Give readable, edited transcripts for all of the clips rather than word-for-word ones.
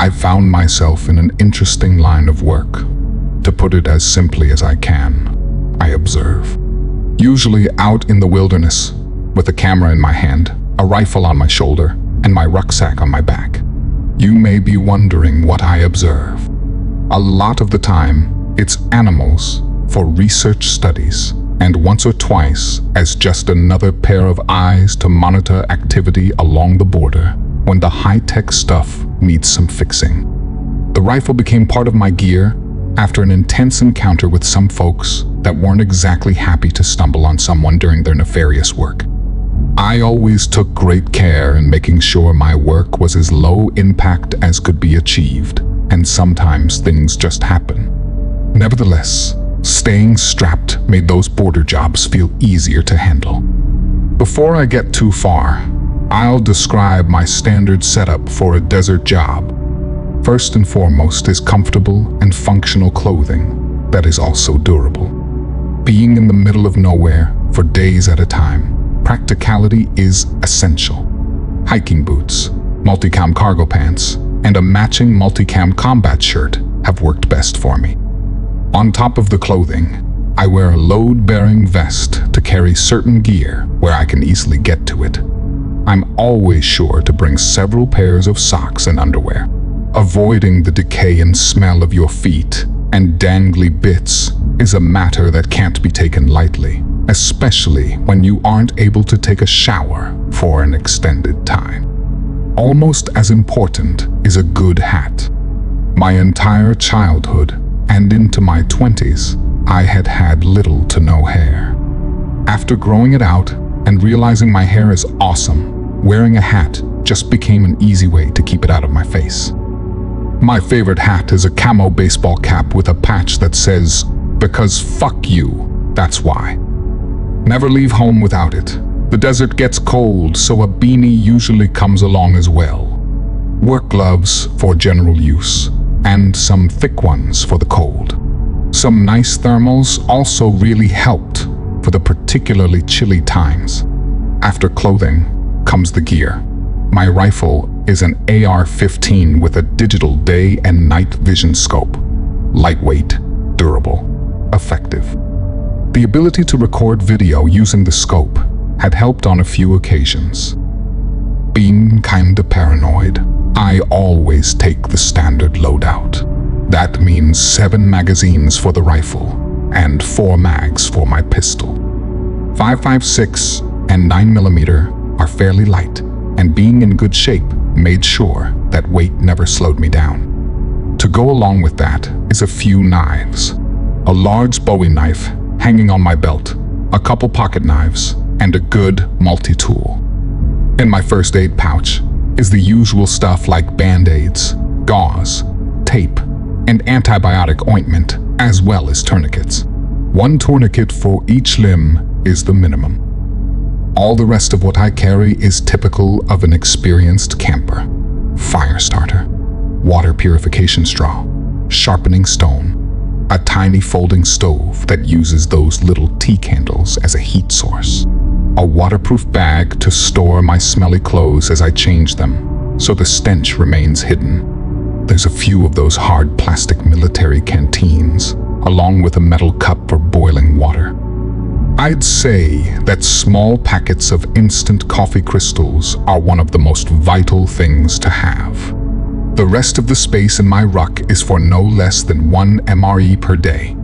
I found myself in an interesting line of work. To put it as simply as I can, I observe. Usually out in the wilderness, with a camera in my hand, a rifle on my shoulder, and my rucksack on my back. You may be wondering what I observe. A lot of the time, it's animals for research studies, and once or twice as just another pair of eyes to monitor activity along the border when the high-tech stuff needs some fixing. The rifle became part of my gear after an intense encounter with some folks that weren't exactly happy to stumble on someone during their nefarious work. I always took great care in making sure my work was as low impact as could be achieved, and sometimes things just happen. Nevertheless, staying strapped made those border jobs feel easier to handle. Before I get too far, I'll describe my standard setup for a desert job. First and foremost is comfortable and functional clothing that is also durable. Being in the middle of nowhere for days at a time, practicality is essential. Hiking boots, multicam cargo pants, and a matching multicam combat shirt have worked best for me. On top of the clothing, I wear a load-bearing vest to carry certain gear where I can easily get to it. I'm always sure to bring several pairs of socks and underwear. Avoiding the decay and smell of your feet and dangly bits is a matter that can't be taken lightly, especially when you aren't able to take a shower for an extended time. Almost as important is a good hat. My entire childhood and into my 20s, I had had little to no hair. After growing it out and realizing my hair is awesome, wearing a hat just became an easy way to keep it out of my face. My favorite hat is a camo baseball cap with a patch that says, "Because fuck you, that's why." Never leave home without it. The desert gets cold, so a beanie usually comes along as well. Work gloves for general use, and some thick ones for the cold. Some nice thermals also really helped for the particularly chilly times. After clothing comes the gear. My rifle is an AR-15 with a digital day and night vision scope. Lightweight, durable, effective. The ability to record video using the scope had helped on a few occasions. Being kinda paranoid, I always take the standard loadout. That means 7 magazines for the rifle and 4 mags for my pistol. 5.56 and 9mm are fairly light, and being in good shape made sure that weight never slowed me down. To go along with that is a few knives. A large Bowie knife hanging on my belt, a couple pocket knives, and a good multi-tool. In my first aid pouch is the usual stuff like band-aids, gauze, tape, and antibiotic ointment, as well as tourniquets. 1 tourniquet for each limb is the minimum. All the rest of what I carry is typical of an experienced camper. Fire starter, water purification straw, sharpening stone, a tiny folding stove that uses those little tea candles as a heat source, a waterproof bag to store my smelly clothes as I change them, so the stench remains hidden. There's a few of those hard plastic military canteens, along with a metal cup for boiling water. I'd say that small packets of instant coffee crystals are one of the most vital things to have. The rest of the space in my ruck is for no less than 1 MRE per day,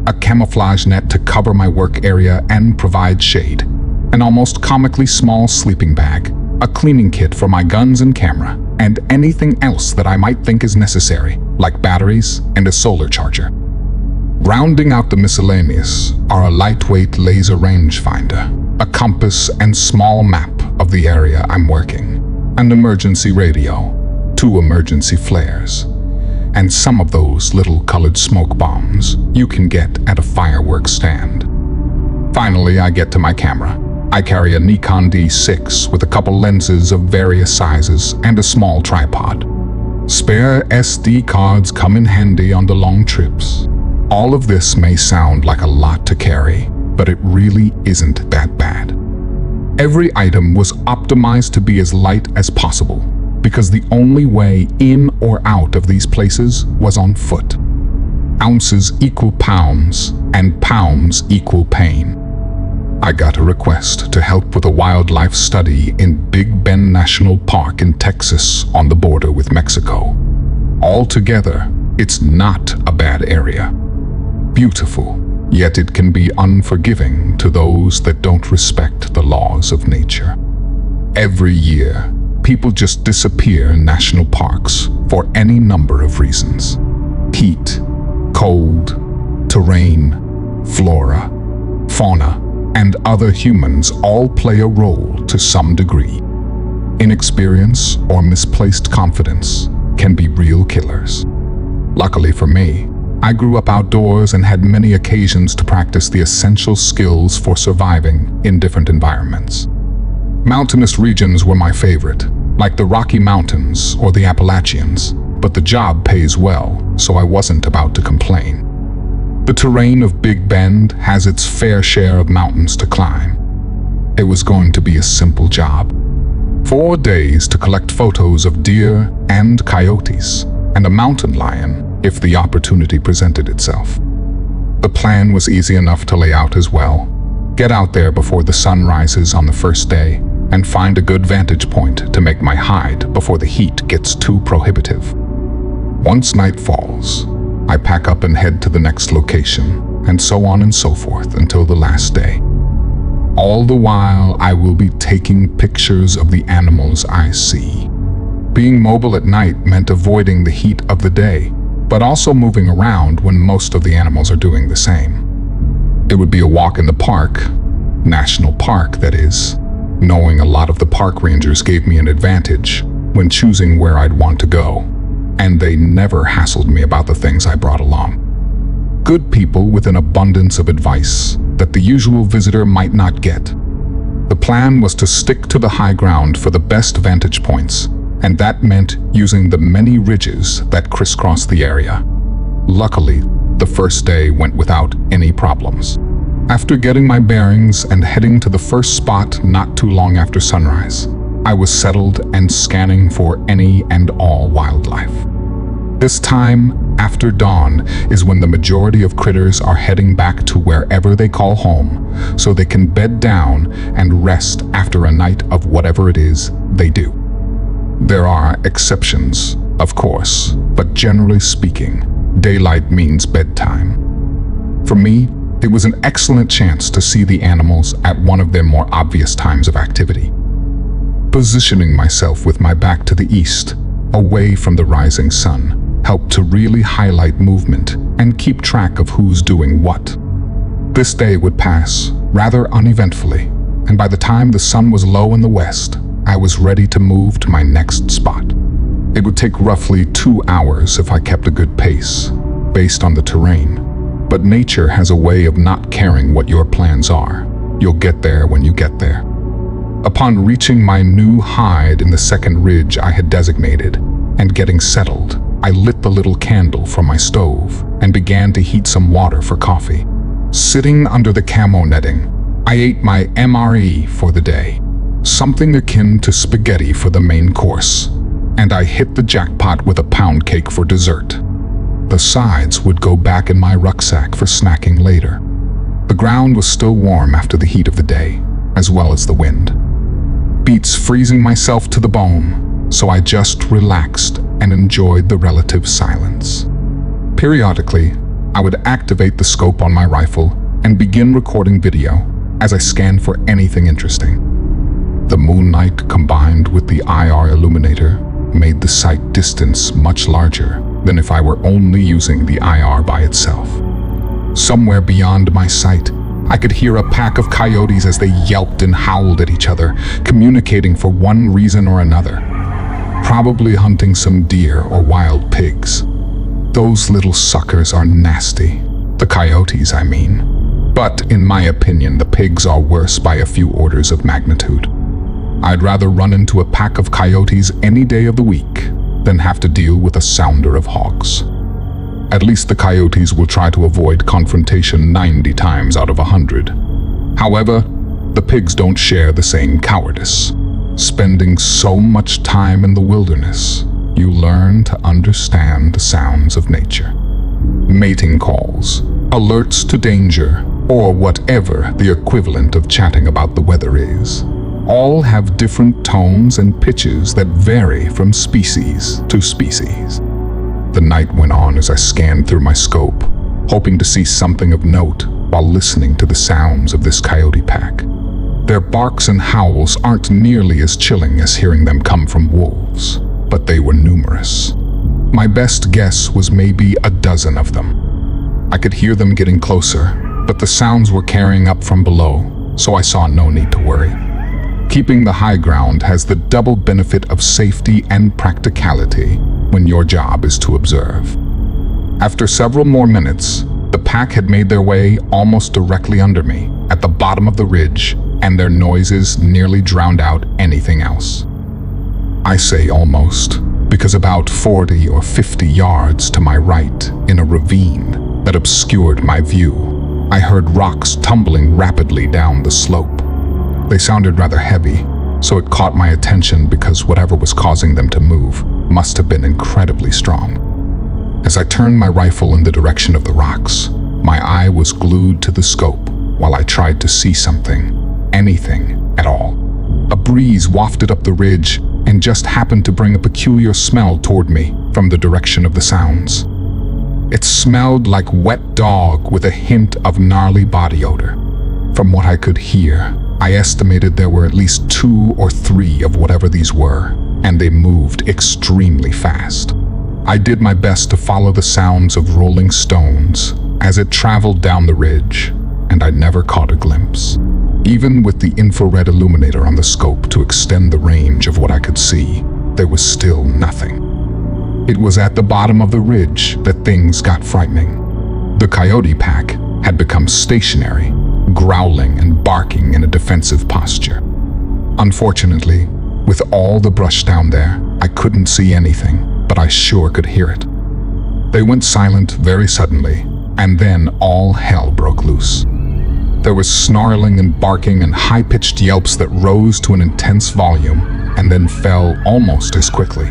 a camouflage net to cover my work area and provide shade, an almost comically small sleeping bag, a cleaning kit for my guns and camera, and anything else that I might think is necessary, like batteries and a solar charger. Rounding out the miscellaneous are a lightweight laser rangefinder, a compass and small map of the area I'm working, an emergency radio, 2 emergency flares, and some of those little colored smoke bombs you can get at a fireworks stand. Finally, I get to my camera. I carry a Nikon D6 with a couple lenses of various sizes and a small tripod. Spare SD cards come in handy on the long trips. All of this may sound like a lot to carry, but it really isn't that bad. Every item was optimized to be as light as possible, because the only way in or out of these places was on foot. Ounces equal pounds, and pounds equal pain. I got a request to help with a wildlife study in Big Bend National Park in Texas on the border with Mexico. Altogether, it's not a bad area. Beautiful, yet it can be unforgiving to those that don't respect the laws of nature. Every year, people just disappear in national parks for any number of reasons. Heat, cold, terrain, flora, fauna, and other humans all play a role to some degree. Inexperience or misplaced confidence can be real killers. Luckily for me, I grew up outdoors and had many occasions to practice the essential skills for surviving in different environments. Mountainous regions were my favorite, like the Rocky Mountains or the Appalachians, but the job pays well, so I wasn't about to complain. The terrain of Big Bend has its fair share of mountains to climb. It was going to be a simple job. 4 days to collect photos of deer and coyotes, and a mountain lion if the opportunity presented itself. The plan was easy enough to lay out as well. Get out there before the sun rises on the first day and find a good vantage point to make my hide before the heat gets too prohibitive. Once night falls, I pack up and head to the next location, and so on and so forth until the last day. All the while, I will be taking pictures of the animals I see. Being mobile at night meant avoiding the heat of the day, but also moving around when most of the animals are doing the same. It would be a walk in the park, national park that is. Knowing a lot of the park rangers gave me an advantage when choosing where I'd want to go, and they never hassled me about the things I brought along. Good people with an abundance of advice that the usual visitor might not get. The plan was to stick to the high ground for the best vantage points, and that meant using the many ridges that crisscross the area. Luckily, the first day went without any problems. After getting my bearings and heading to the first spot not too long after sunrise, I was settled and scanning for any and all wildlife. This time, after dawn, is when the majority of critters are heading back to wherever they call home, so they can bed down and rest after a night of whatever it is they do. There are exceptions, of course, but generally speaking, daylight means bedtime. For me, it was an excellent chance to see the animals at one of their more obvious times of activity. Positioning myself with my back to the east, away from the rising sun, helped to really highlight movement and keep track of who's doing what. This day would pass rather uneventfully, and by the time the sun was low in the west, I was ready to move to my next spot. It would take roughly 2 hours if I kept a good pace, based on the terrain. But nature has a way of not caring what your plans are. You'll get there when you get there. Upon reaching my new hide in the second ridge I had designated, and getting settled, I lit the little candle from my stove and began to heat some water for coffee. Sitting under the camo netting, I ate my MRE for the day, something akin to spaghetti for the main course, and I hit the jackpot with a pound cake for dessert. The sides would go back in my rucksack for snacking later. The ground was still warm after the heat of the day, as well as the wind. Beats freezing myself to the bone, so I just relaxed and enjoyed the relative silence. Periodically, I would activate the scope on my rifle and begin recording video as I scanned for anything interesting. The moonlight combined with the IR illuminator made the sight distance much larger than if I were only using the IR by itself. Somewhere beyond my sight, I could hear a pack of coyotes as they yelped and howled at each other, communicating for one reason or another. Probably hunting some deer or wild pigs. Those little suckers are nasty. The coyotes, I mean. But in my opinion, the pigs are worse by a few orders of magnitude. I'd rather run into a pack of coyotes any day of the week than have to deal with a sounder of hawks. At least the coyotes will try to avoid confrontation 90 times out of 100. However, the pigs don't share the same cowardice. Spending so much time in the wilderness, you learn to understand the sounds of nature. Mating calls, alerts to danger, or whatever the equivalent of chatting about the weather is, all have different tones and pitches that vary from species to species. The night went on as I scanned through my scope, hoping to see something of note while listening to the sounds of this coyote pack. Their barks and howls aren't nearly as chilling as hearing them come from wolves, but they were numerous. My best guess was maybe a dozen of them. I could hear them getting closer, but the sounds were carrying up from below, so I saw no need to worry. Keeping the high ground has the double benefit of safety and practicality when your job is to observe. After several more minutes, the pack had made their way almost directly under me, at the bottom of the ridge, and their noises nearly drowned out anything else. I say almost, because about 40 or 50 yards to my right, in a ravine that obscured my view, I heard rocks tumbling rapidly down the slope. They sounded rather heavy, so it caught my attention because whatever was causing them to move must have been incredibly strong. As I turned my rifle in the direction of the rocks, my eye was glued to the scope while I tried to see something, anything at all. A breeze wafted up the ridge and just happened to bring a peculiar smell toward me from the direction of the sounds. It smelled like wet dog with a hint of gnarly body odor. From what I could hear, I estimated there were at least 2 or 3 of whatever these were, and they moved extremely fast. I did my best to follow the sounds of rolling stones as it traveled down the ridge, and I never caught a glimpse. Even with the infrared illuminator on the scope to extend the range of what I could see, there was still nothing. It was at the bottom of the ridge that things got frightening. The coyote pack had become stationary, growling and barking in a defensive posture. Unfortunately, with all the brush down there, I couldn't see anything, but I sure could hear it. They went silent very suddenly, and then all hell broke loose. There was snarling and barking and high-pitched yelps that rose to an intense volume and then fell almost as quickly.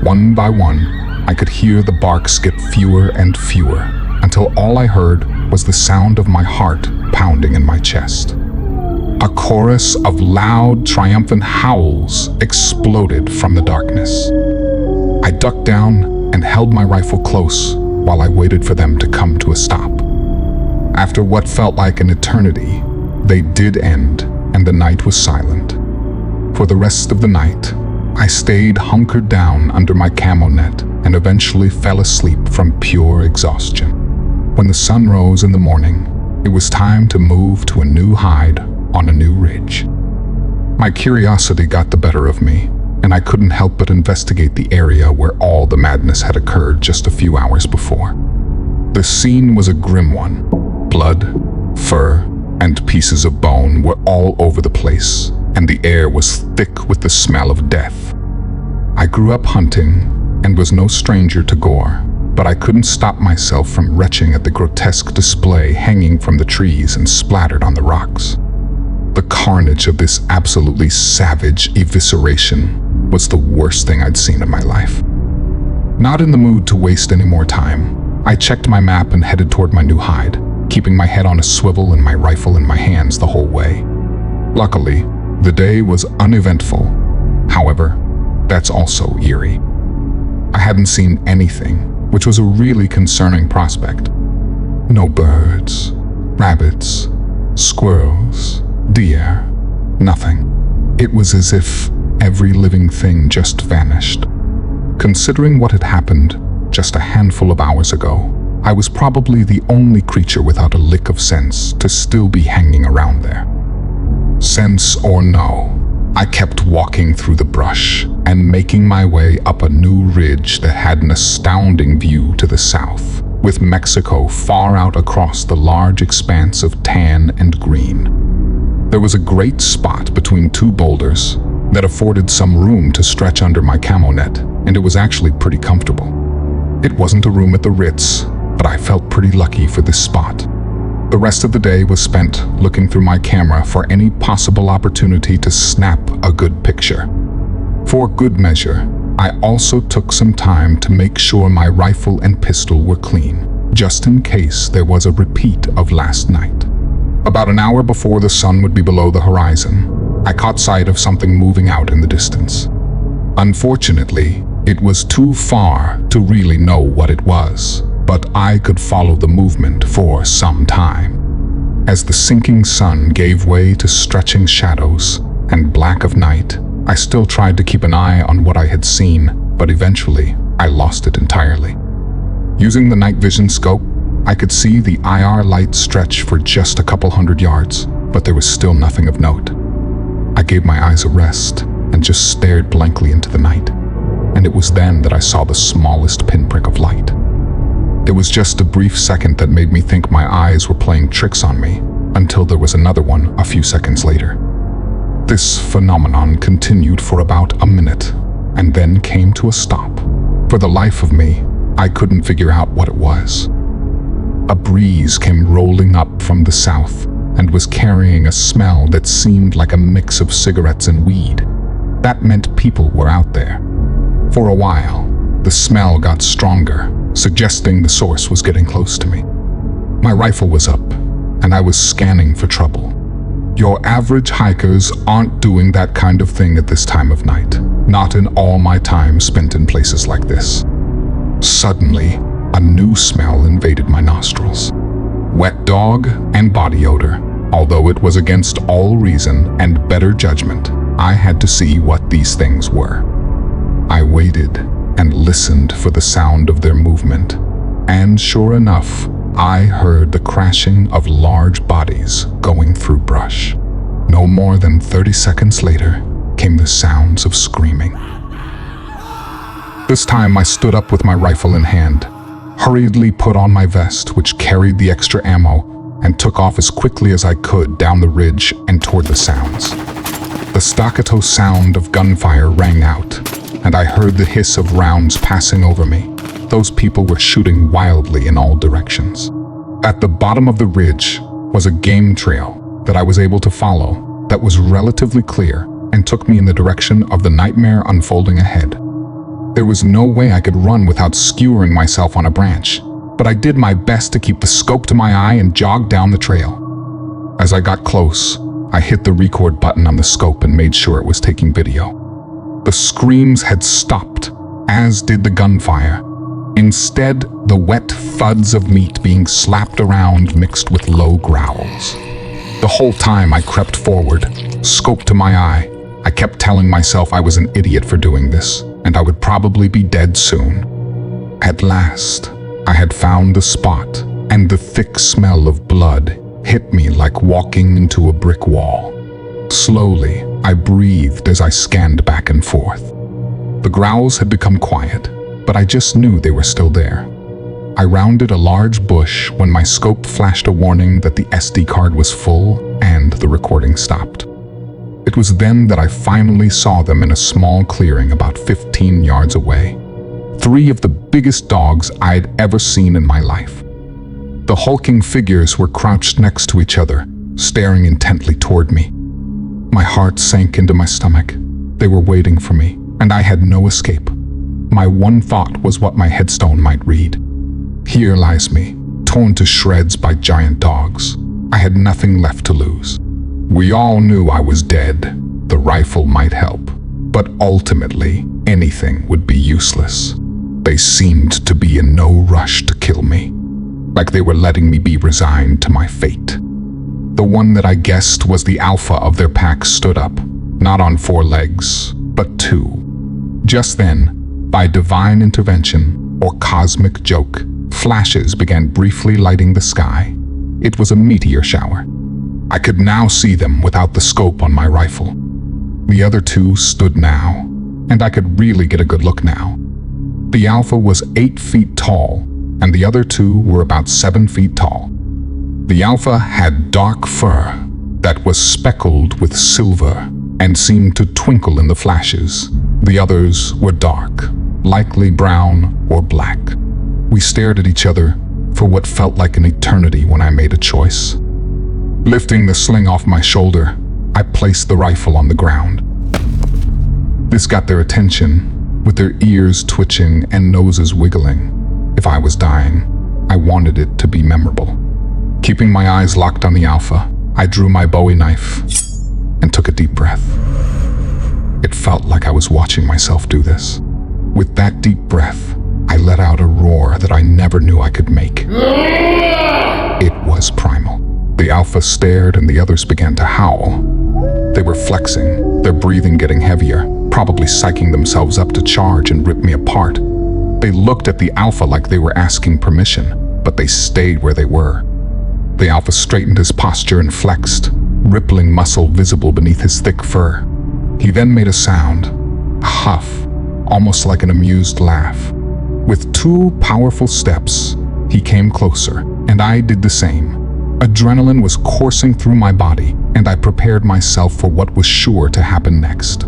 One by one, I could hear the barks get fewer and fewer, until all I heard was the sound of my heart pounding in my chest. A chorus of loud, triumphant howls exploded from the darkness. I ducked down and held my rifle close while I waited for them to come to a stop. After what felt like an eternity, they did end, and the night was silent. For the rest of the night, I stayed hunkered down under my camo net and eventually fell asleep from pure exhaustion. When the sun rose in the morning, it was time to move to a new hide on a new ridge. My curiosity got the better of me, and I couldn't help but investigate the area where all the madness had occurred just a few hours before. The scene was a grim one. Blood, fur, and pieces of bone were all over the place, and the air was thick with the smell of death. I grew up hunting and was no stranger to gore, but I couldn't stop myself from retching at the grotesque display hanging from the trees and splattered on the rocks. The carnage of this absolutely savage evisceration was the worst thing I'd seen in my life. Not in the mood to waste any more time, I checked my map and headed toward my new hide, keeping my head on a swivel and my rifle in my hands the whole way. Luckily, the day was uneventful. However, that's also eerie. I hadn't seen anything, which was a really concerning prospect. No birds, rabbits, squirrels, deer, nothing. It was as if every living thing just vanished. Considering what had happened just a handful of hours ago, I was probably the only creature without a lick of sense to still be hanging around there. Sense or no, I kept walking through the brush and making my way up a new ridge that had an astounding view to the south, with Mexico far out across the large expanse of tan and green. There was a great spot between 2 boulders that afforded some room to stretch under my camo net, and it was actually pretty comfortable. It wasn't a room at the Ritz, but I felt pretty lucky for this spot. The rest of the day was spent looking through my camera for any possible opportunity to snap a good picture. For good measure, I also took some time to make sure my rifle and pistol were clean, just in case there was a repeat of last night. About an hour before the sun would be below the horizon, I caught sight of something moving out in the distance. Unfortunately, it was too far to really know what it was, but I could follow the movement for some time. As the sinking sun gave way to stretching shadows and black of night, I still tried to keep an eye on what I had seen, but eventually I lost it entirely. Using the night vision scope, I could see the IR light stretch for just a couple hundred yards, but there was still nothing of note. I gave my eyes a rest and just stared blankly into the night, and it was then that I saw the smallest pinprick of light. It was just a brief second that made me think my eyes were playing tricks on me, until there was another one a few seconds later. This phenomenon continued for about a minute, and then came to a stop. For the life of me, I couldn't figure out what it was. A breeze came rolling up from the south, and was carrying a smell that seemed like a mix of cigarettes and weed. That meant people were out there. For a while, the smell got stronger, suggesting the source was getting close to me. My rifle was up, and I was scanning for trouble. Your average hikers aren't doing that kind of thing at this time of night, not in all my time spent in places like this. Suddenly, a new smell invaded my nostrils. Wet dog and body odor. Although it was against all reason and better judgment, I had to see what these things were. I waited and listened for the sound of their movement, and sure enough, I heard the crashing of large bodies going through brush. No more than 30 seconds later came the sounds of screaming. This time I stood up with my rifle in hand, hurriedly put on my vest, which carried the extra ammo, and took off as quickly as I could down the ridge and toward the sounds. The staccato sound of gunfire rang out, and I heard the hiss of rounds passing over me. Those people were shooting wildly in all directions. At the bottom of the ridge was a game trail that I was able to follow that was relatively clear and took me in the direction of the nightmare unfolding ahead. There was no way I could run without skewering myself on a branch, but I did my best to keep the scope to my eye and jogged down the trail. As I got close, I hit the record button on the scope and made sure it was taking video. The screams had stopped, as did the gunfire. Instead, the wet thuds of meat being slapped around mixed with low growls. The whole time I crept forward, scope to my eye. I kept telling myself I was an idiot for doing this, and I would probably be dead soon. At last, I had found the spot, and the thick smell of blood hit me like walking into a brick wall. Slowly, I breathed as I scanned back and forth. The growls had become quiet, but I just knew they were still there. I rounded a large bush when my scope flashed a warning that the SD card was full and the recording stopped. It was then that I finally saw them in a small clearing about 15 yards away. 3 of the biggest dogs I'd ever seen in my life. The hulking figures were crouched next to each other, staring intently toward me. My heart sank into my stomach. They were waiting for me, and I had no escape. My one thought was what my headstone might read. Here lies me, torn to shreds by giant dogs. I had nothing left to lose. We all knew I was dead. The rifle might help, but ultimately, anything would be useless. They seemed to be in no rush to kill me, like they were letting me be resigned to my fate. The one that I guessed was the alpha of their pack stood up, not on 4 legs, but 2. Just then, by divine intervention or cosmic joke, flashes began briefly lighting the sky. It was a meteor shower. I could now see them without the scope on my rifle. The other 2 stood now, and I could really get a good look now. The alpha was 8 feet tall, and the other 2 were about 7 feet tall. The alpha had dark fur that was speckled with silver and seemed to twinkle in the flashes. The others were dark, likely brown or black. We stared at each other for what felt like an eternity when I made a choice. Lifting the sling off my shoulder, I placed the rifle on the ground. This got their attention, with their ears twitching and noses wiggling. If I was dying, I wanted it to be memorable. Keeping my eyes locked on the alpha, I drew my Bowie knife and took a deep breath. It felt like I was watching myself do this. With that deep breath, I let out a roar that I never knew I could make. It was primal. The alpha stared and the others began to howl. They were flexing, their breathing getting heavier, probably psyching themselves up to charge and rip me apart. They looked at the alpha like they were asking permission, but they stayed where they were. The alpha straightened his posture and flexed, rippling muscle visible beneath his thick fur. He then made a sound, a huff, almost like an amused laugh. With 2 powerful steps, he came closer, and I did the same. Adrenaline was coursing through my body, and I prepared myself for what was sure to happen next.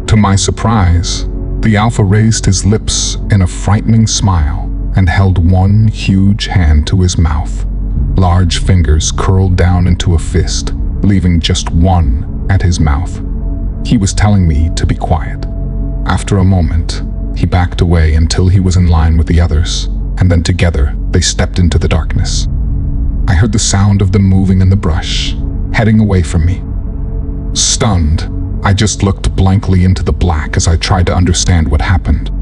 To my surprise, the alpha raised his lips in a frightening smile and held one huge hand to his mouth. Large fingers curled down into a fist, leaving just one at his mouth. He was telling me to be quiet. After a moment, he backed away until he was in line with the others, and then together they stepped into the darkness. I heard the sound of them moving in the brush, heading away from me. Stunned, I just looked blankly into the black as I tried to understand what happened.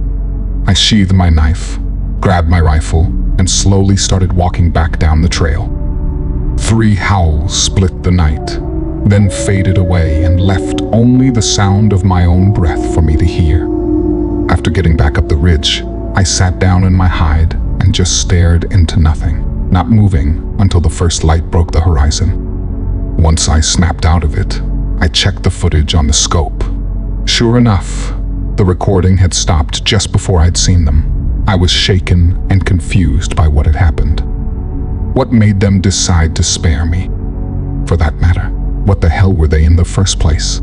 I sheathed my knife, grabbed my rifle, and slowly started walking back down the trail. 3 howls split the night, then faded away and left only the sound of my own breath for me to hear. After getting back up the ridge, I sat down in my hide and just stared into nothing, not moving until the first light broke the horizon. Once I snapped out of it, I checked the footage on the scope. Sure enough, the recording had stopped just before I'd seen them. I was shaken and confused by what had happened. What made them decide to spare me? For that matter, what the hell were they in the first place?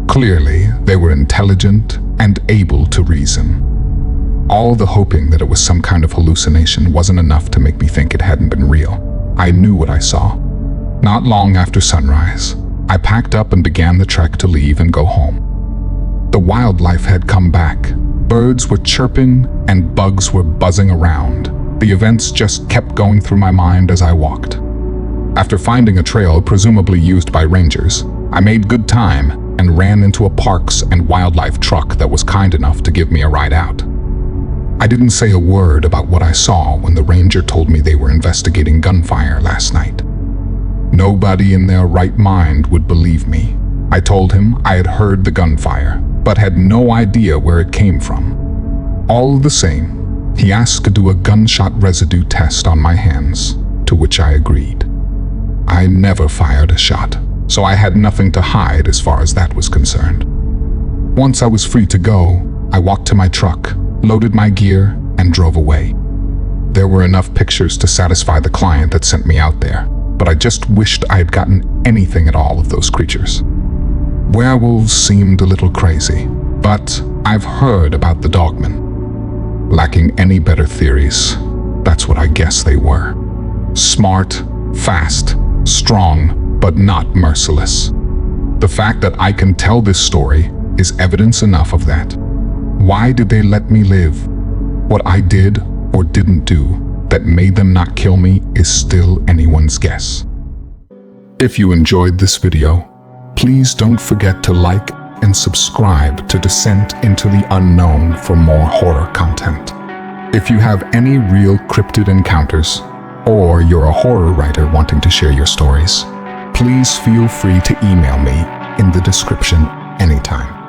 Clearly, they were intelligent and able to reason. All the hoping that it was some kind of hallucination wasn't enough to make me think it hadn't been real. I knew what I saw. Not long after sunrise, I packed up and began the trek to leave and go home. The wildlife had come back. Birds were chirping and bugs were buzzing around. The events just kept going through my mind as I walked. After finding a trail presumably used by rangers, I made good time and ran into a parks and wildlife truck that was kind enough to give me a ride out. I didn't say a word about what I saw when the ranger told me they were investigating gunfire last night. Nobody in their right mind would believe me. I told him I had heard the gunfire, but had no idea where it came from. All the same, he asked to do a gunshot residue test on my hands, to which I agreed. I never fired a shot, so I had nothing to hide as far as that was concerned. Once I was free to go, I walked to my truck, loaded my gear, and drove away. There were enough pictures to satisfy the client that sent me out there, but I just wished I had gotten anything at all of those creatures. Werewolves seemed a little crazy, but I've heard about the Dogmen. Lacking any better theories, that's what I guess they were. Smart, fast, strong, but not merciless. The fact that I can tell this story is evidence enough of that. Why did they let me live? What I did or didn't do that made them not kill me is still anyone's guess. If you enjoyed this video, please don't forget to like and subscribe to Descent into the Unknown for more horror content. If you have any real cryptid encounters, or you're a horror writer wanting to share your stories, please feel free to email me in the description anytime.